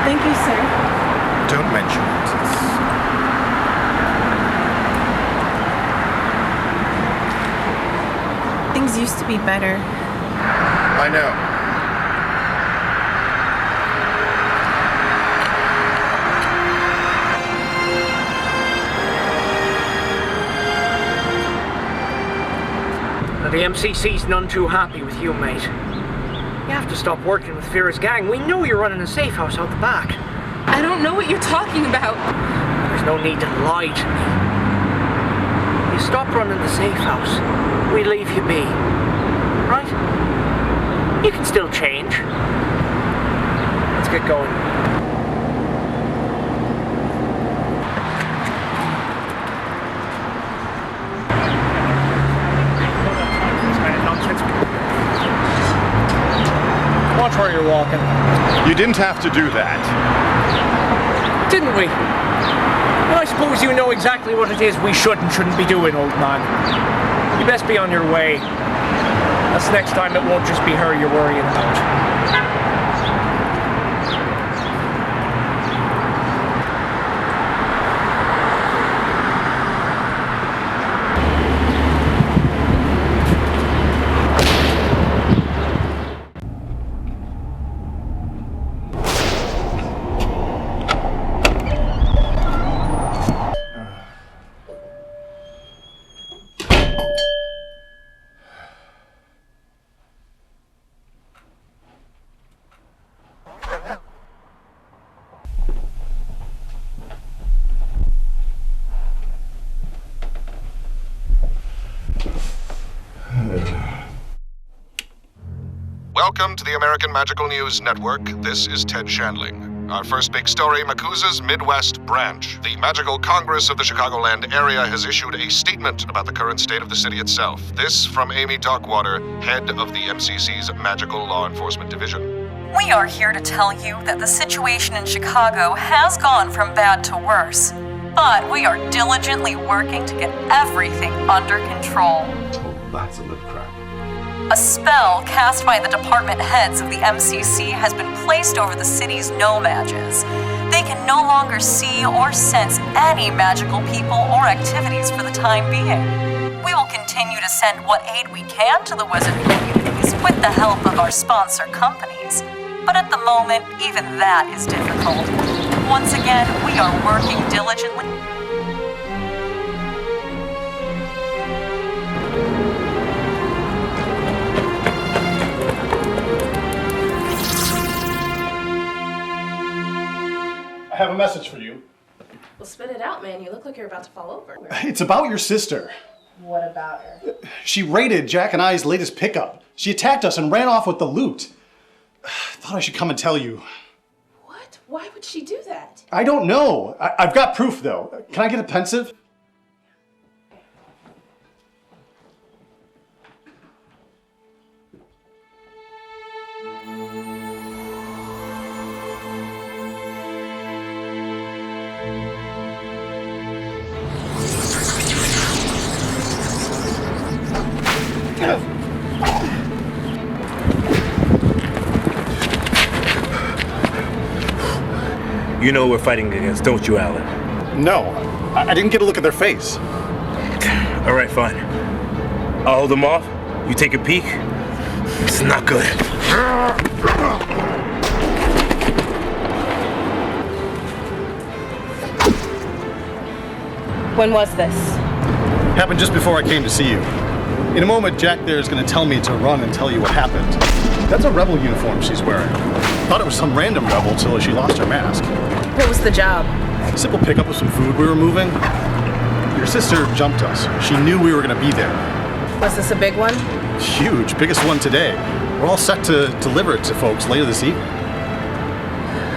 Thank you, sir. Don't mention it. Things used to be better. I know. The MCC's none too happy with you, mate. You have to stop working with Fira's gang. We know you're running a safe house out the back. I don't know what you're talking about. There's no need to lie to me. You stop running the safe house, we leave you be. Right? You can still change. Let's get going. Watch where you're walking. You didn't have to do that. Didn't we? Well, I suppose you know exactly what it is we should and shouldn't be doing, old man. You best be on your way. That's next time it won't just be her you're worrying about. Welcome to the American Magical News Network. This is Ted Shandling. Our first big story, MACUSA's Midwest branch. The Magical Congress of the Chicagoland area has issued a statement about the current state of the city itself. This from Amy Darkwater, head of the MCC's Magical Law Enforcement Division. We are here to tell you that the situation in Chicago has gone from bad to worse, but we are diligently working to get everything under control. Oh, that's a lip crap. A spell cast by the department heads of the MCC has been placed over the city's no-mages. They can no longer see or sense any magical people or activities for the time being. We will continue to send what aid we can to the wizard communities with the help of our sponsor companies. But at the moment, even that is difficult. Once again, we are working diligently. I have a message for you. Well, spit it out, man. You look like you're about to fall over. It's about your sister. What about her? She raided Jack and I's latest pickup. She attacked us and ran off with the loot. I thought I should come and tell you. What? Why would she do that? I don't know. I've got proof, though. Can I get a pensive? You know who we're fighting against, don't you, Alan? No. I didn't get a look at their face. All right, fine. I'll hold them off. You take a peek. It's not good. When was this? Happened just before I came to see you. In a moment, Jack there is going to tell me to run and tell you what happened. That's a rebel uniform she's wearing. Thought it was some random rebel till she lost her mask. What was the job? Simple pickup of some food we were moving. Your sister jumped us. She knew we were going to be there. Was this a big one? Huge, biggest one today. We're all set to deliver it to folks later this evening.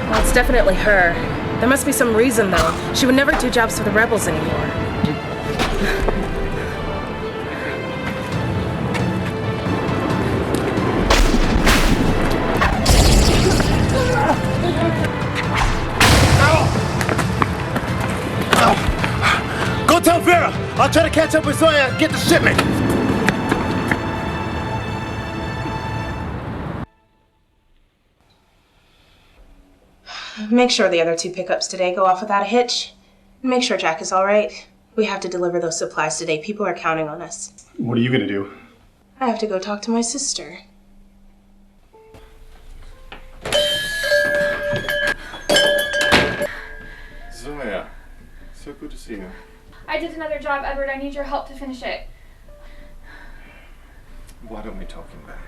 Well, it's definitely her. There must be some reason, though. She would never do jobs for the rebels anymore. Go tell Vera! I'll try to catch up with Zoya and get the shipment! Make sure the other 2 pickups today go off without a hitch. And make sure Jack is all right. We have to deliver those supplies today. People are counting on us. What are you gonna do? I have to go talk to my sister. Zoya, so good to see you. I did another job, Edward. I need your help to finish it. Why don't we talk in back?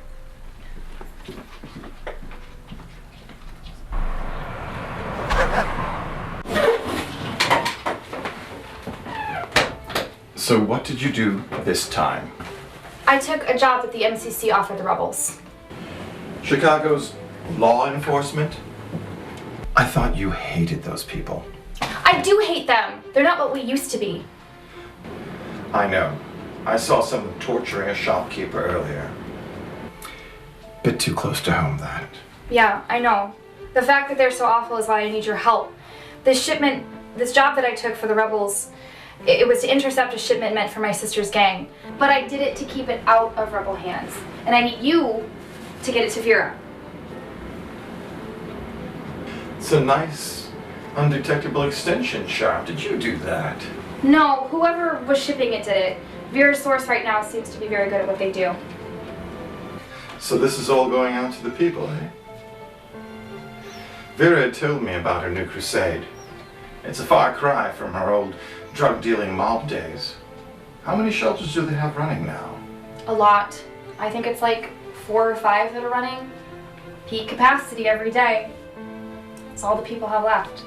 So what did you do this time? I took a job that the MCC offered the rebels. Chicago's law enforcement? I thought you hated those people. I do hate them. They're not what we used to be. I know. I saw someone torturing a shopkeeper earlier. Bit too close to home, that. Yeah, I know. The fact that they're so awful is why I need your help. This job that I took for the rebels, it was to intercept a shipment meant for my sister's gang. But I did it to keep it out of rebel hands. And I need you to get it to Vera. It's a nice, undetectable extension, Sharp. Did you do that? No, whoever was shipping it did it. Vera's source right now seems to be very good at what they do. So this is all going out to the people, eh? Vera had told me about her new crusade. It's a far cry from her old drug-dealing mob days. How many shelters do they have running now? A lot. I think it's like 4 or 5 that are running. Peak capacity every day. That's all the people have left.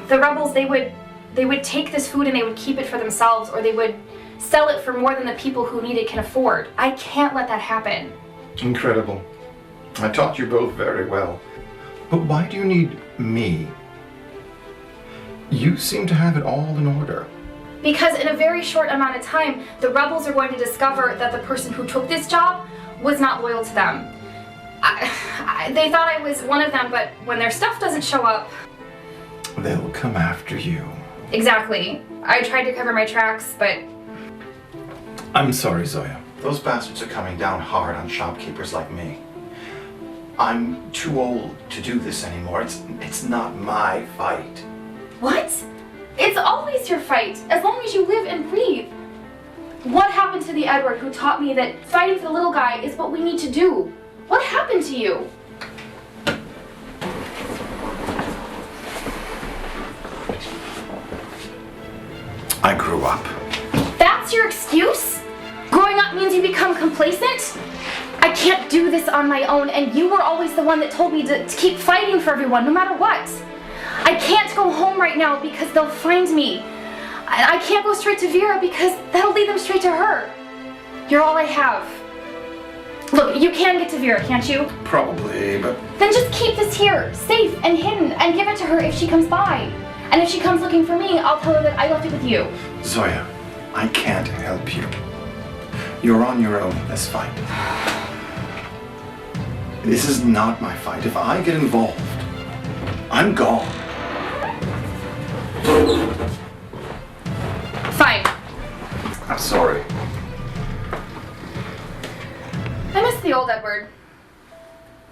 The rebels, they would take this food and they would keep it for themselves, or they would sell it for more than the people who need it can afford. I can't let that happen. Incredible. I taught you both very well. But why do you need me? You seem to have it all in order. Because in a very short amount of time, the rebels are going to discover that the person who took this job was not loyal to them. They thought I was one of them, but when their stuff doesn't show up... They'll come after you. Exactly. I tried to cover my tracks, but... I'm sorry, Zoya. Those bastards are coming down hard on shopkeepers like me. I'm too old to do this anymore. It's not my fight. What? It's always your fight, as long as you live and breathe. What happened to the Edward who taught me that fighting for the little guy is what we need to do? What happened to you? I grew up. That's your excuse? Growing up means you become complacent? I can't do this on my own, and you were always the one that told me to keep fighting for everyone, no matter what. I can't go home right now because they'll find me. I can't go straight to Vera because that'll lead them straight to her. You're all I have. Look, you can get to Vera, can't you? Probably, but... Then just keep this here, safe and hidden, and give it to her if she comes by. And if she comes looking for me, I'll tell her that I left it with you. Zoya, I can't help you. You're on your own in this fight. This is not my fight. If I get involved, I'm gone. Fine. I'm sorry. I miss the old Edward.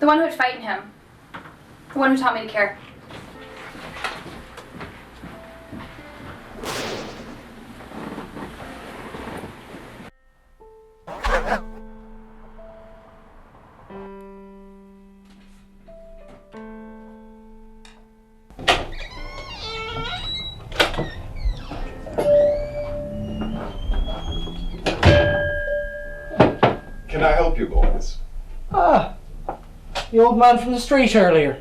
The one who would fight in him. The one who taught me to care. Can I help you, boys? Ah, the old man from the street earlier.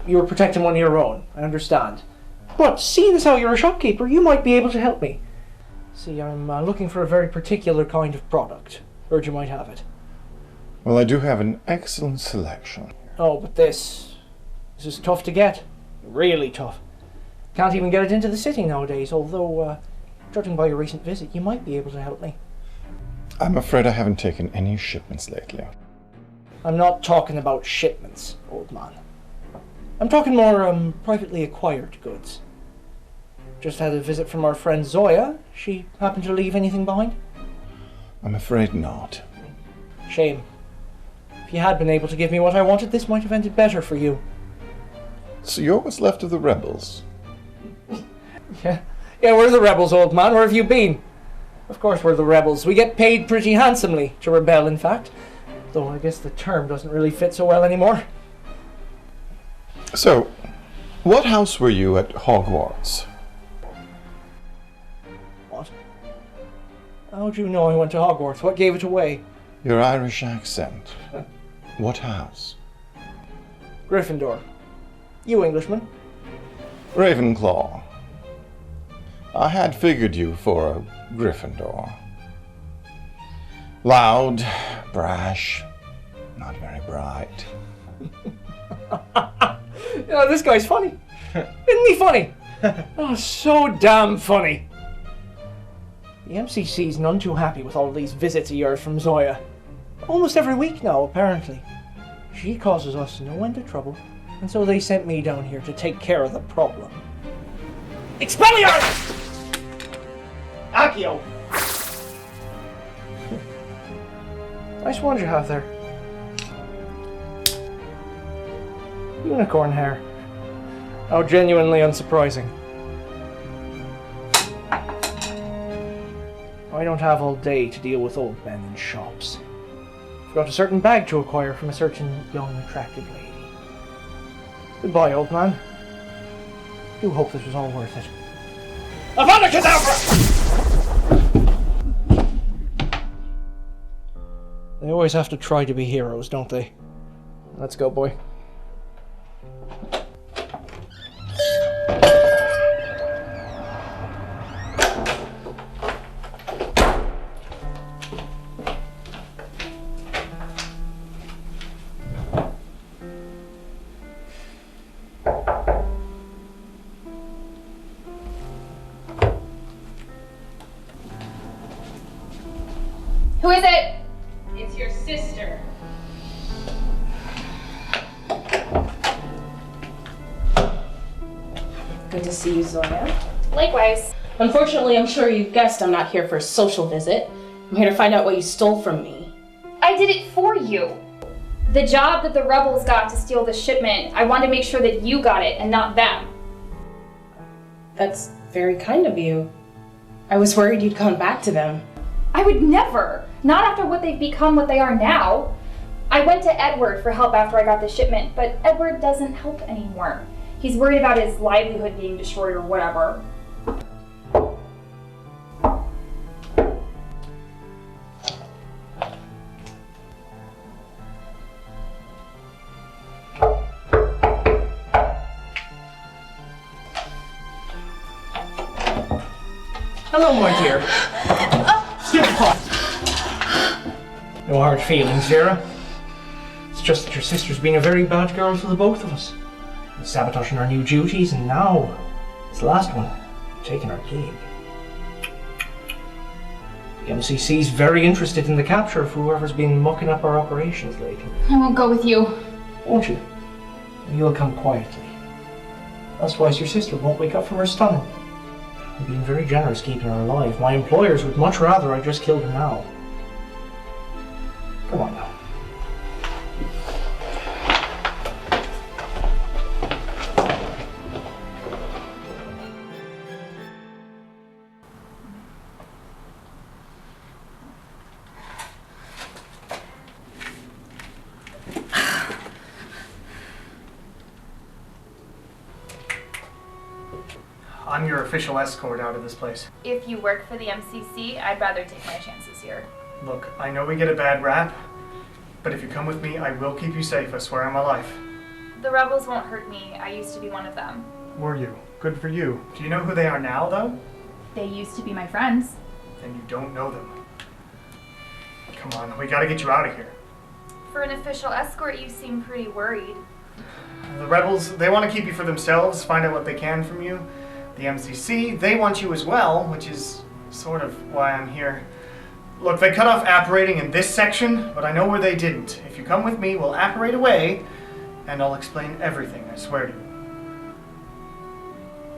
You were protecting one of your own, I understand. But seeing as how you're a shopkeeper, you might be able to help me. See, I'm looking for a very particular kind of product. Heard you might have it. Well, I do have an excellent selection. Oh, but this is tough to get. Really tough. Can't even get it into the city nowadays, although, judging by your recent visit, you might be able to help me. I'm afraid I haven't taken any shipments lately. I'm not talking about shipments, old man. I'm talking more, privately acquired goods. Just had a visit from our friend Zoya. She happened to leave anything behind? I'm afraid not. Shame. If you had been able to give me what I wanted, this might have ended better for you. So you're what's left of the rebels? Yeah, we're the rebels, old man. Where have you been? Of course we're the rebels. We get paid pretty handsomely to rebel, in fact. Though I guess the term doesn't really fit so well anymore. So, what house were you at Hogwarts? What? How'd you know I went to Hogwarts? What gave it away? Your Irish accent. What house? Gryffindor. You Englishman? Ravenclaw. I had figured you for a Gryffindor. Loud, brash, not very bright. Oh, this guy's funny. Isn't he funny? Oh, so damn funny. The MCC's none too happy with all these visits of yours from Zoya. Almost every week now, apparently. She causes us no end of trouble, and so they sent me down here to take care of the problem. Expelliarmus! Accio! Nice wand you have there. Unicorn hair. How genuinely unsurprising. I don't have all day to deal with old men in shops. I've got a certain bag to acquire from a certain young, attractive lady. Goodbye, old man. I do hope this was all worth it. Avada Kedavra! They always have to try to be heroes, don't they? Let's go, boy. Who is it? It's your sister. Good to see you, Zoya. Likewise. Unfortunately, I'm sure you guessed I'm not here for a social visit. I'm here to find out what you stole from me. I did it for you. The job that the rebels got to steal the shipment, I wanted to make sure that you got it and not them. That's very kind of you. I was worried you'd gone back to them. I would never. Not after what they've become what they are now. I went to Edward for help after I got the shipment, but Edward doesn't help anymore. He's worried about his livelihood being destroyed or whatever. Hello, my dear. Stupid pot. No hard feelings, Vera. It's just that your sister's been a very bad girl to the both of us. Sabotaging our new duties, and now, this last one, taking our gig. The MCC's very interested in the capture of whoever's been mucking up our operations lately. I won't go with you. Won't you? You'll come quietly. Otherwise your sister won't wake up from her stunning. You're being very generous keeping her alive. My employers would much rather I just killed her now. Come on now. I'm your official escort out of this place. If you work for the MCC, I'd rather take my chances here. Look, I know we get a bad rap, but if you come with me, I will keep you safe, I swear on my life. The rebels won't hurt me. I used to be one of them. Were you? Good for you. Do you know who they are now, though? They used to be my friends. Then you don't know them. Come on, we gotta get you out of here. For an official escort, you seem pretty worried. The rebels, they want to keep you for themselves, find out what they can from you. The MCC, they want you as well, which is sort of why I'm here. Look, they cut off apparating in this section, but I know where they didn't. If you come with me, we'll apparate away, and I'll explain everything, I swear to you.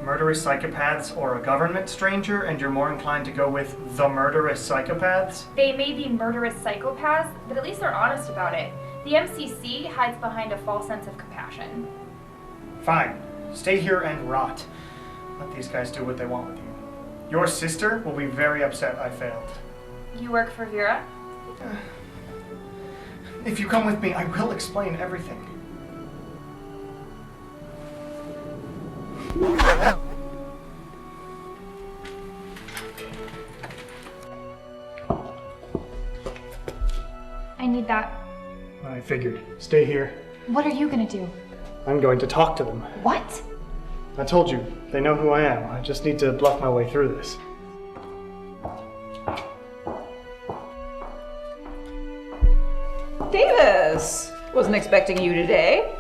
Murderous psychopaths or a government stranger, and you're more inclined to go with the murderous psychopaths? They may be murderous psychopaths, but at least they're honest about it. The MCC hides behind a false sense of compassion. Fine. Stay here and rot. Let these guys do what they want with you. Your sister will be very upset I failed. You work for Vera? If you come with me, I will explain everything. I need that. I figured. Stay here. What are you gonna do? I'm going to talk to them. What? I told you, they know who I am. I just need to bluff my way through this. Davis! Wasn't expecting you today.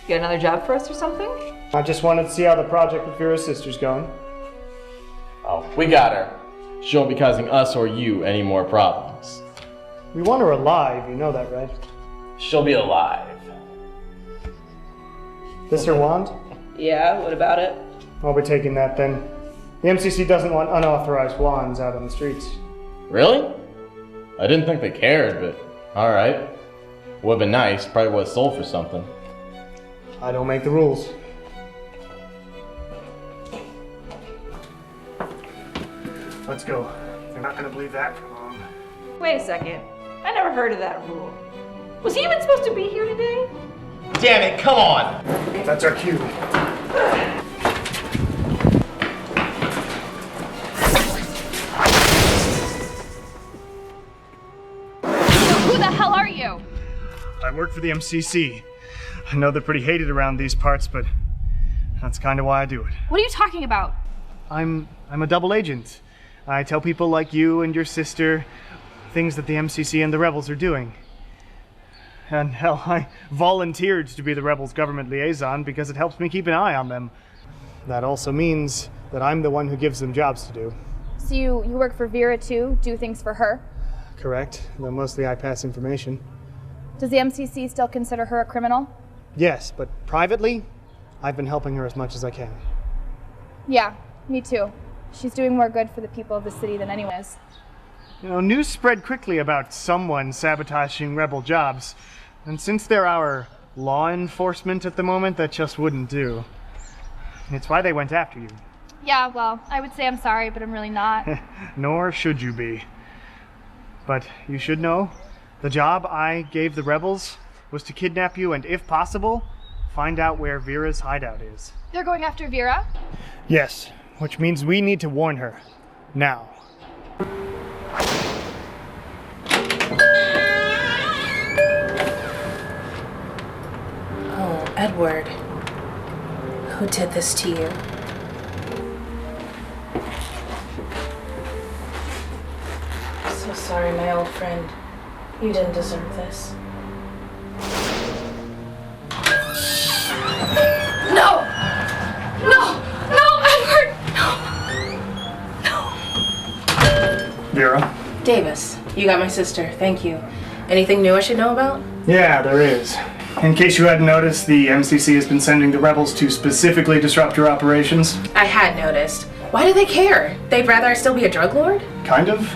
Get another job for us or something? I just wanted to see how the project with Vera's sister's going. Oh, we got her. She won't be causing us or you any more problems. We want her alive, you know that, right? She'll be alive. This her wand? Yeah, what about it? I'll be taking that then. The MCC doesn't want unauthorized wands out on the streets. Really? I didn't think they cared, but alright. Would've been nice, probably would've sold for something. I don't make the rules. Let's go. They're not gonna believe that for long. Wait a second. I never heard of that rule. Was he even supposed to be here today? Damn it, come on! That's our cue. Who the hell are you? I work for the MCC. I know they're pretty hated around these parts, but that's kind of why I do it. What are you talking about? I'm a double agent. I tell people like you and your sister things that the MCC and the rebels are doing. And hell, I volunteered to be the rebels' government liaison because it helps me keep an eye on them. That also means that I'm the one who gives them jobs to do. So you work for Vera too? Do things for her? Correct, though mostly I pass information. Does the MCC still consider her a criminal? Yes, but privately, I've been helping her as much as I can. Yeah, me too. She's doing more good for the people of the city than anyone is. You know, news spread quickly about someone sabotaging rebel jobs. And since they're our law enforcement at the moment, that just wouldn't do. It's why they went after you. Yeah, well, I would say I'm sorry, but I'm really not. Nor should you be. But you should know, the job I gave the rebels was to kidnap you and, if possible, find out where Vera's hideout is. They're going after Vera? Yes, which means we need to warn her. Now. Oh, Edward. Who did this to you? So sorry, my old friend. You didn't deserve this. No! No! No, Edward! No! Vera? Davis, you got my sister. Thank you. Anything new I should know about? Yeah, there is. In case you hadn't noticed, the MCC has been sending the rebels to specifically disrupt your operations. I had noticed. Why do they care? They'd rather I still be a drug lord? Kind of.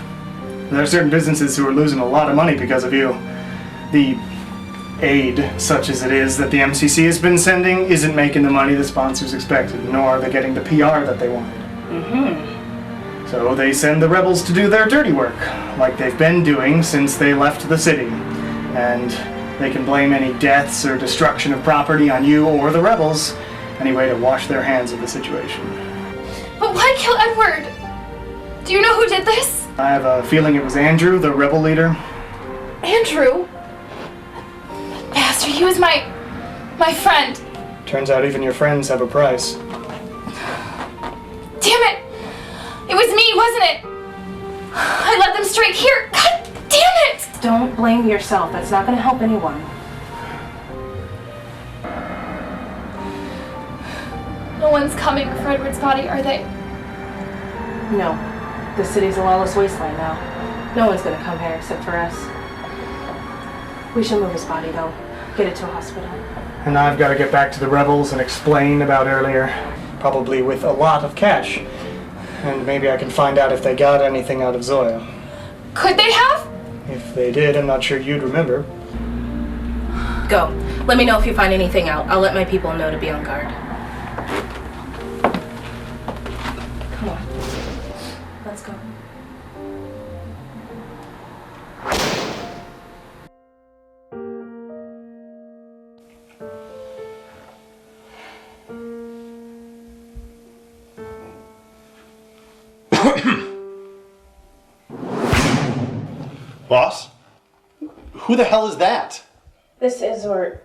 There are certain businesses who are losing a lot of money because of you. The aid, such as it is, that the MCC has been sending isn't making the money the sponsors expected, nor are they getting the PR that they wanted. Mm-hmm. So they send the rebels to do their dirty work, like they've been doing since they left the city. And they can blame any deaths or destruction of property on you or the rebels, any way to wash their hands of the situation. But why kill Edward? Do you know who did this? I have a feeling it was Andrew, the rebel leader. Andrew? Bastard, he was my friend. Turns out even your friends have a price. Damn it! It was me, wasn't it? I led them straight here. God damn it! Don't blame yourself. That's not going to help anyone. No one's coming for Edward's body, are they? No. The city's a lawless wasteland now. No one's going to come here except for us. We should move his body, though. Get it to a hospital. And I've got to get back to the rebels and explain about earlier. Probably with a lot of cash. And maybe I can find out if they got anything out of Zoya. Could they have? If they did, I'm not sure you'd remember. Go. Let me know if you find anything out. I'll let my people know to be on guard. Come on. Let's go. Boss? Who the hell is that? This is, or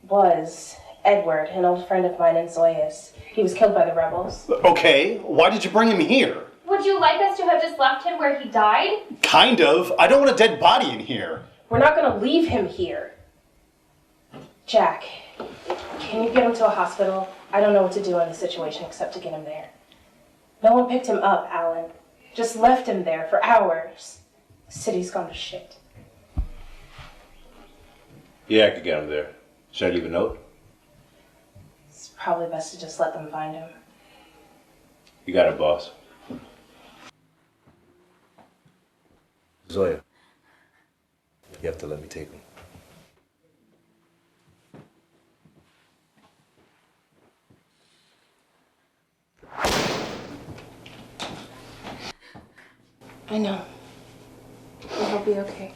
was, Edward, an old friend of mine in Zoyas. He was killed by the rebels. Okay, why did you bring him here? Would you like us to have just left him where he died? Kind of. I don't want a dead body in here. We're not gonna leave him here. Jack, can you get him to a hospital? I don't know what to do in this situation except to get him there. No one picked him up, Alan. Just left him there for hours. The city's gone to shit. Yeah, I could get him there. Should I leave a note? It's probably best to just let them find him. You got it, boss. Zoya, you have to let me take him. I know. It'll be okay.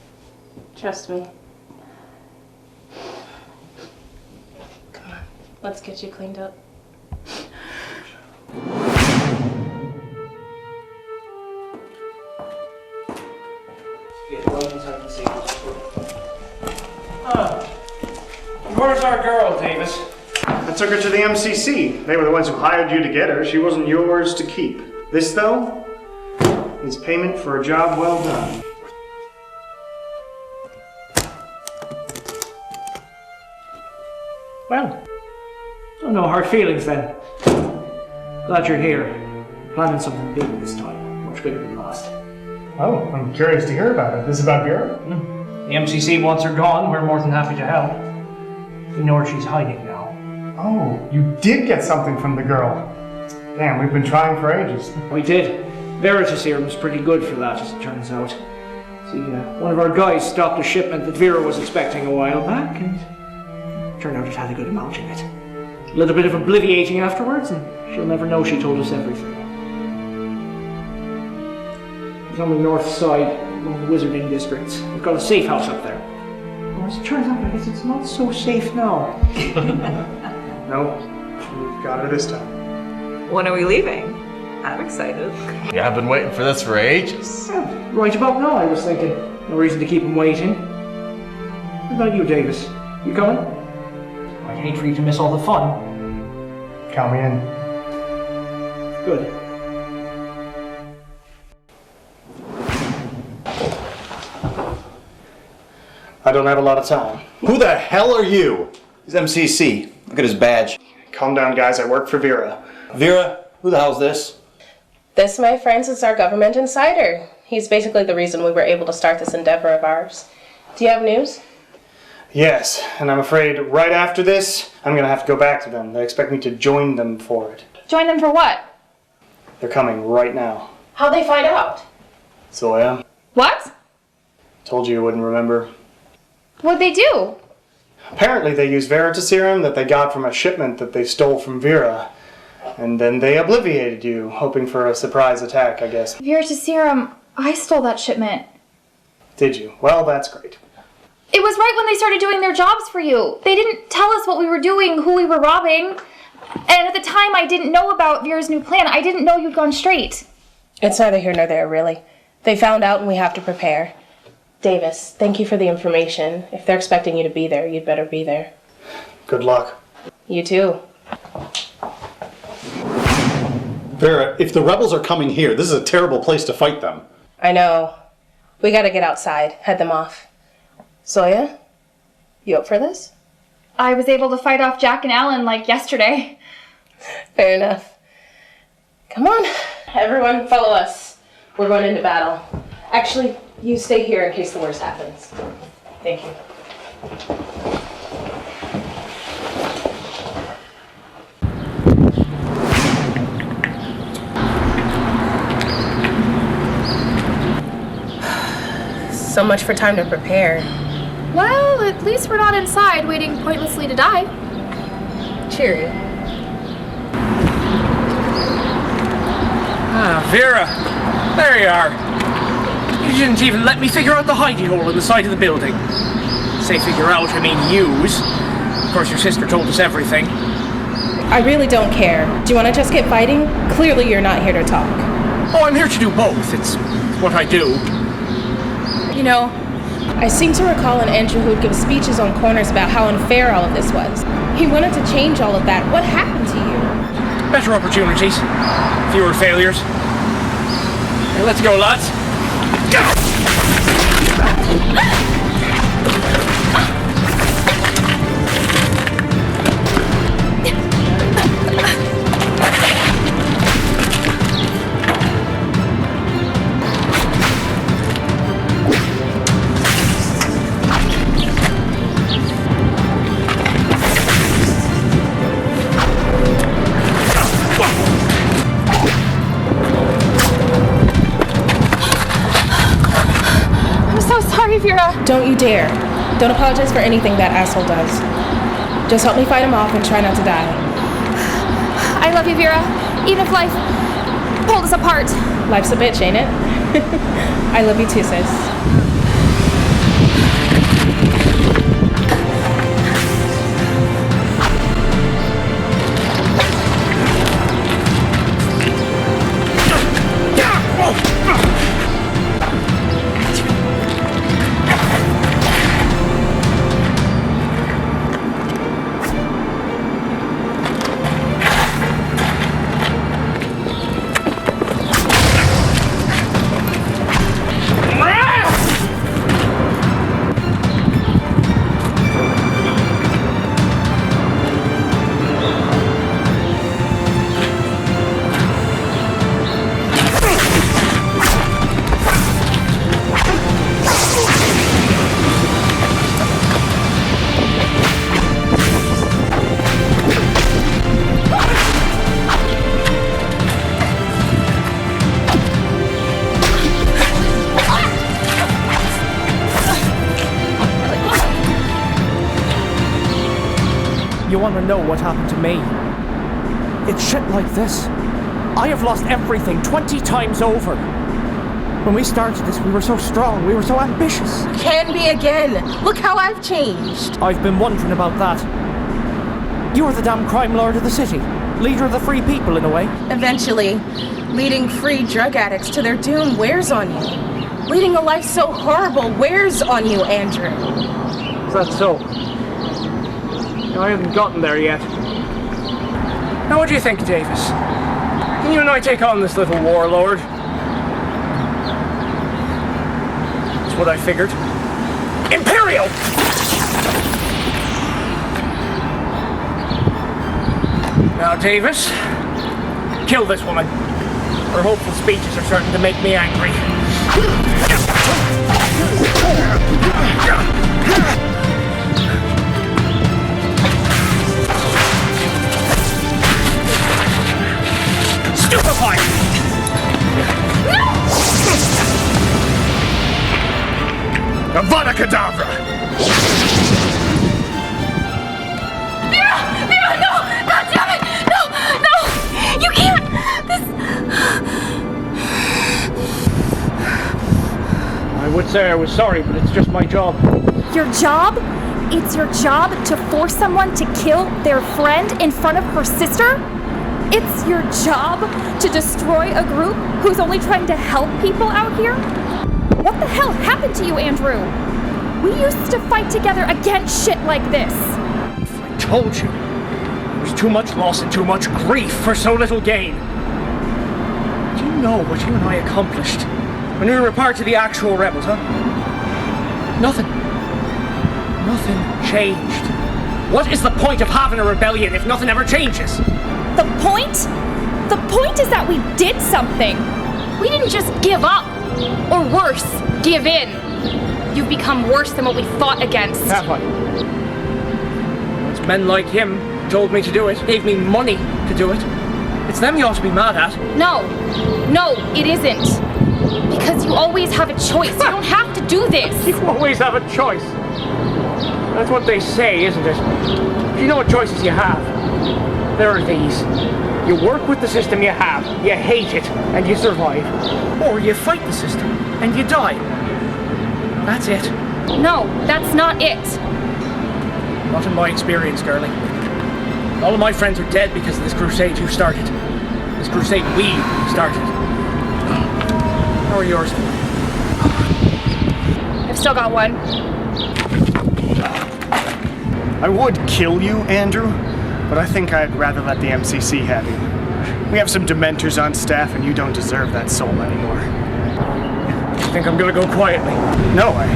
Trust me. Come on, let's get you cleaned up. Where's our girl, Davis? I took her to the MCC. They were the ones who hired you to get her. She wasn't yours to keep. This, though, is payment for a job well done. Well, no hard feelings then. Glad you're here. Planning something big this time. Much bigger than last. Oh, I'm curious to hear about it. This is about Vera? The MCC wants her gone. We're more than happy to help. We know where she's hiding now. Oh, you did get something from the girl. Damn, we've been trying for ages. We did. Vera serum was pretty good for that, as it turns out. See, one of our guys stopped a shipment that Vera was expecting a while back, and turned out it had a good amount in it. A little bit of obliviating afterwards, and she'll never know she told us everything. It's on the north side, one of the wizarding districts. We've got a safe house up there. Well, as it turns out, I guess it's not so safe now. Nope, we've got her this time. When are we leaving? I'm excited. Yeah, I've been waiting for this for ages. Right about now, I was thinking. No reason to keep him waiting. What about you, Davis? You coming? I'd hate for you to miss all the fun. Count me in. Good. I don't have a lot of time. Who the hell are you? He's MCC. Look at his badge. Calm down, guys. I work for Vera. Vera, who the hell's this? This, my friends, is our government insider. He's basically the reason we were able to start this endeavor of ours. Do you have news? Yes, and I'm afraid right after this, I'm gonna have to go back to them. They expect me to join them for it. Join them for what? They're coming right now. How'd they find out? Zoya, What? told you wouldn't remember. What'd they do? Apparently they used serum that they got from a shipment that they stole from Vera. And then they obliviated you, hoping for a surprise attack, I guess. Serum, I stole that shipment. Did you? Well, that's great. It was right when they started doing their jobs for you. They didn't tell us what we were doing, who we were robbing. And at the time, I didn't know about Vera's new plan. I didn't know you'd gone straight. It's neither here nor there, really. They found out and we have to prepare. Davis, thank you for the information. If they're expecting you to be there, you'd better be there. Good luck. You too. Vera, if the rebels are coming here, this is a terrible place to fight them. I know. We gotta get outside, head them off. Zoya, you up for this? I was able to fight off Jack and Alan like yesterday. Fair enough. Come on, everyone, follow us. We're going into battle. Actually, you stay here in case the worst happens. Thank you. So much for time to prepare. Well, it At least we're not inside waiting pointlessly to die. Cheerio. Ah, Vera. There you are. You didn't even let me figure out the hidey hole in the side of the building. Say figure out, I mean use. Of course, your sister told us everything. I really don't care. Do you want to just get fighting? Clearly you're not here to talk. Oh, I'm here to do both. It's what I do. You know, I seem to recall an Andrew who'd give speeches on corners about how unfair all of this was. He wanted to change all of that. What happened to you? Better opportunities. Fewer failures. Hey, let's go, lads. Go! Vera. Don't you dare. Don't apologize for anything that asshole does. Just help me fight him off and try not to die. I love you, Vera. Even if life pulled us apart. Life's a bitch, ain't it? I love you too, sis. You want to know what happened to me? It's shit like this. I have lost everything 20 times over. When we started this, we were so strong, we were so ambitious. Can be again. Look how I've changed. I've been wondering about that. You were the damn crime lord of the city. Leader of the free people, in a way. Eventually, leading free drug addicts to their doom wears on you. Leading a life so horrible wears on you, Andrew. Is that so? I haven't gotten there yet. Now, what do you think, Davis? Can you and I take on this little warlord? That's what I figured. Imperial! Now, Davis, kill this woman. Her hopeful speeches are starting to make me angry. Stupefy! Avada Kedavra! Vera! Vera, no! God damn it! No! No! You can't! This... I would say I was sorry, but it's just my job. Your job? It's your job to force someone to kill their friend in front of her sister? It's your job to destroy a group who's only trying to help people out here? What the hell happened to you, Andrew? We used to fight together against shit like this. I told you. There was too much loss and too much grief for so little gain. Do you know what you and I accomplished when we were part of the actual rebels, huh? Nothing. Nothing changed. What is the point of having a rebellion if nothing ever changes? The point? The point is that we did something. We didn't just give up. Or worse, give in. You've become worse than what we fought against. Have I? It's men like him who told me to do it, gave me money to do it. It's them you ought to be mad at. No. No, it isn't. Because you always have a choice. You don't have to do this. You always have a choice. That's what they say, isn't it? You know what choices you have. There are these. You work with the system you have, you hate it, and you survive. Or you fight the system, and you die. That's it. No, that's not it. Not in my experience, girlie. All of my friends are dead because of this crusade you started. This crusade we started. How are yours? I've still got one. I would kill you, Andrew, but I think I'd rather let the MCC have you. We have some dementors on staff, and you don't deserve that soul anymore. You think I'm gonna go quietly? No, I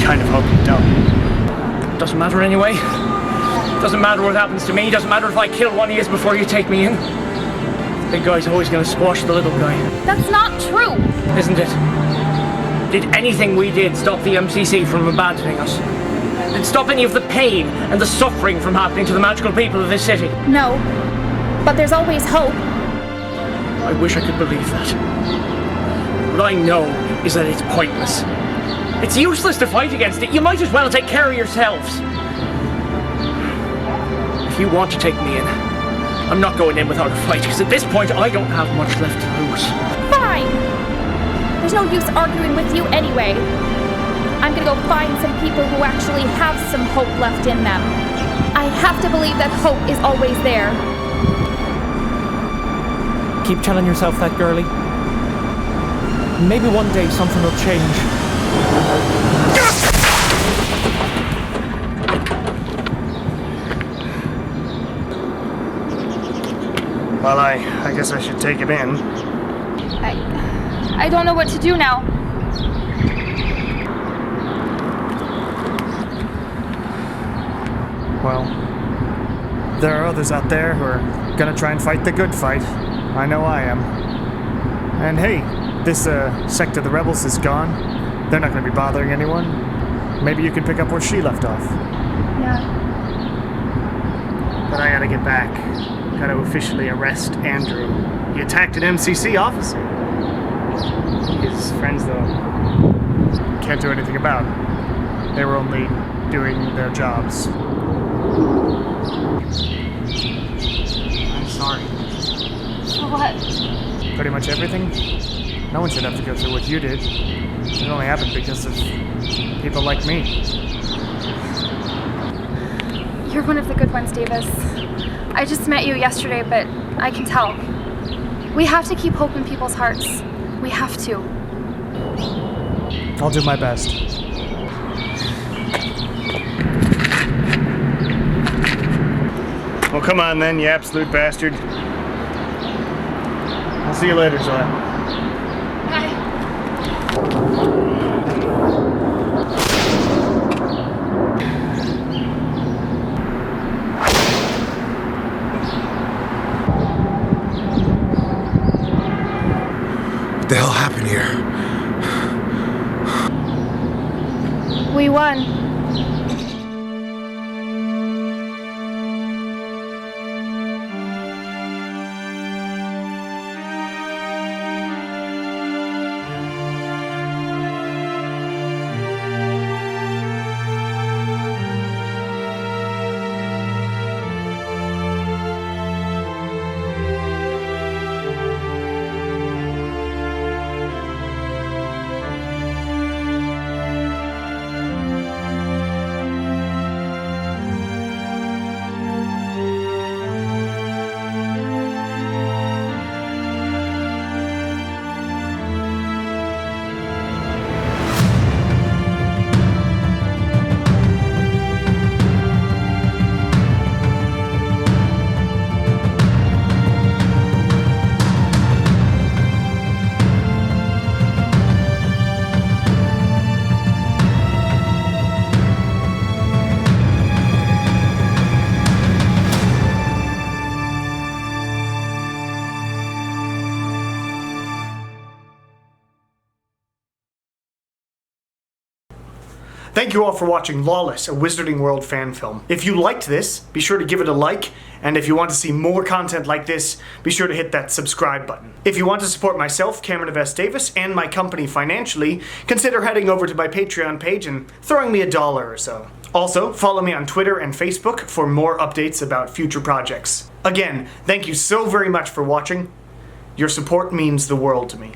kind of hope you don't. Doesn't matter anyway. Doesn't matter what happens to me. Doesn't matter if I kill one of you before you take me in. The big guy's always gonna squash the little guy. That's not true. Isn't it? Did anything we did stop the MCC from abandoning us? Did it stop any of the pain and the suffering from happening to the magical people of this city? No, but there's always hope. I wish I could believe that. What I know is that it's pointless. It's useless to fight against it. You might as well take care of yourselves. If you want to take me in, I'm not going in without a fight, because at this point I don't have much left to lose. Fine. There's no use arguing with you anyway. I'm gonna go find some people who actually have some hope left in them. I have to believe that hope is always there. Keep telling yourself that, girlie. Maybe one day something will change. Well, I guess I should take it in. I don't know what to do now. Well, there are others out there who are gonna try and fight the good fight. I know I am. And hey, this sect of the rebels is gone. They're not gonna be bothering anyone. Maybe you can pick up where she left off. Yeah. But I gotta get back. Gotta officially arrest Andrew. He attacked an MCC officer. His friends, though, can't do anything about it. They were only doing their jobs. I'm sorry. For what? Pretty much everything. No one should have to go through what you did. It only happened because of people like me. You're one of the good ones, Davis. I just met you yesterday, but I can tell. We have to keep hope in people's hearts. We have to. I'll do my best. Well, come on then, you absolute bastard. I'll see you later, Zoya. What the hell happened here? We won. Thank you all for watching Lawless, a Wizarding World fan film. If you liked this, be sure to give it a like, and if you want to see more content like this, be sure to hit that subscribe button. If you want to support myself, Cameron S. Davis, and my company financially, consider heading over to my Patreon page and throwing me $1 or so. Also, follow me on Twitter and Facebook for more updates about future projects. Again, thank you so very much for watching. Your support means the world to me.